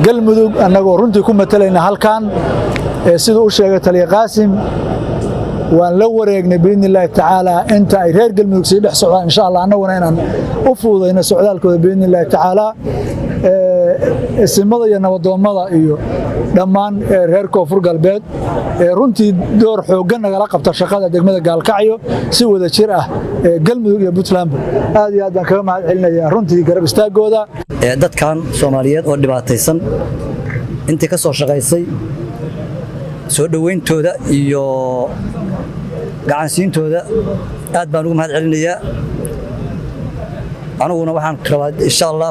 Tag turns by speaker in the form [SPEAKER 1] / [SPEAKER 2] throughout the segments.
[SPEAKER 1] galmudug annagoo runtii ku matalayna halkan sidoo uu sheegay taliye qaasim waan la wareegnay biidnillaahi tacaala inta ay reer galmudug sii dhex socdaan insha Allah annaguna inaan u fududeyno socdaalkooda biidnillaahi tacaala isimada iyo nabadoomada iyo dhammaan reer koonfur galbeed runtii door xooggan nagala qabta shaqada degmada Gaalkacyo si wada jir ah galmudug iyo Puntland aad iyo aad baan kaga mahad celinayaa runtii garab istaagooda
[SPEAKER 2] dadkan Soomaaliyeed oo dhibaataysan intii ka soo shaqaysay soo dhaweyntooda iyo gacansiintooda aad baan ugu mahad celinayaa anaguna waxaan rabaa insha Allah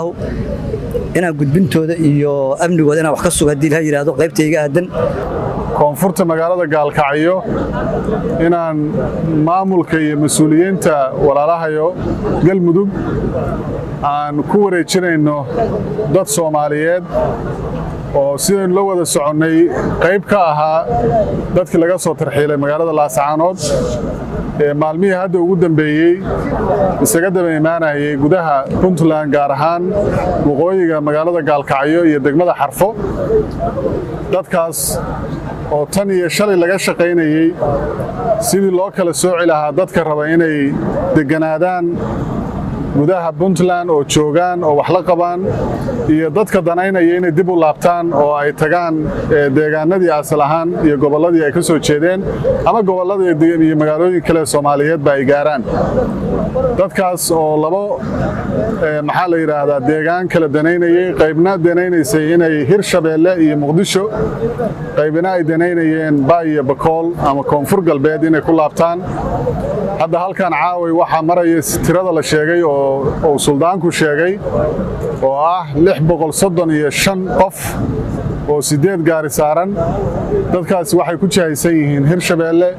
[SPEAKER 2] inaan gudbintooda iyo amnigooda inaan wax ka sugo hadii la yiraahdo qaybtayga aadan
[SPEAKER 3] koonfurta magaalada Gaalkacyo inaan maamulka iyo mas'uuliyiinta walaalahayo galmudug aan ku wareejinayno dad Soomaaliyeed oo sideen loo wada soconay qayb ka ahaa dadkii laga soo tarxiilay magaalada Laascaanood maalmihii hadda ugu dambeeyay isaga daba imaanayay gudaha Puntland gaar ahaan waqooyiga magaalada Gaalkacyo iyo degmada Xarfo dadkaas oo tan iyo shalay laga shaqaynayay sidii loo kala sooci lahaa dadka raba inay deganaadaan gudaha Puntland oo joogan oo wax la qabaan iyo dadka danaynaya inay dib u laabtaan oo ay tagaan deegaanadii asal ahaan iyo gobolladii ay ka soo jeedeen ama gobolladii iyo magaalooyin kale Soomaaliyeed ba ay gaaraan dadkaas oo labo maxaa la yiraahdaa deegaan kala danaynayay qaybna danaynaysay inay Hirshabeelle iyo Muqdisho qaybna ay danaynayeen Baay iyo Bakool ama Koonfur Galbeed inay ku laabtaan hadda halkan caaway waxa maraya tirada la sheegay oo suldaanku sheegay oo ah 635 qof oo 8 gaari saaran dadkaas waxay ku jahaysan yihiin Hirshabeelle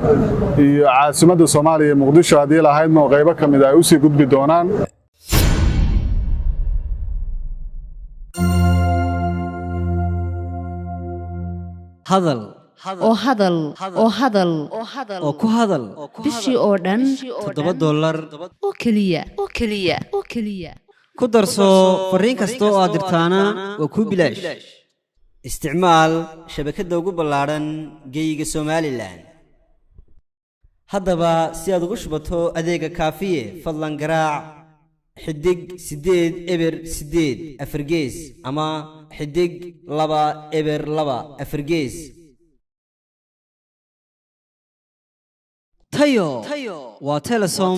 [SPEAKER 3] iyo caasimadda Soomaaliya Muqdisho hadii la haydno qaybo kamid ah u sii gudbi doonaan
[SPEAKER 4] hadal oo ku hadal
[SPEAKER 5] bishii oo dhan
[SPEAKER 4] $7
[SPEAKER 5] oo kaliya
[SPEAKER 4] ku darso fariin kasta oo aad dirtaana waa ku bilaash isticmaal shabakadda ugu ballaaran geyga Soomaaliland haddaba si aad ugu shubato adeega kaafiye fadlan garaac xidig 8 eber 8 afargees ama xidig 2 eber 2 afargees tayo waa Telesom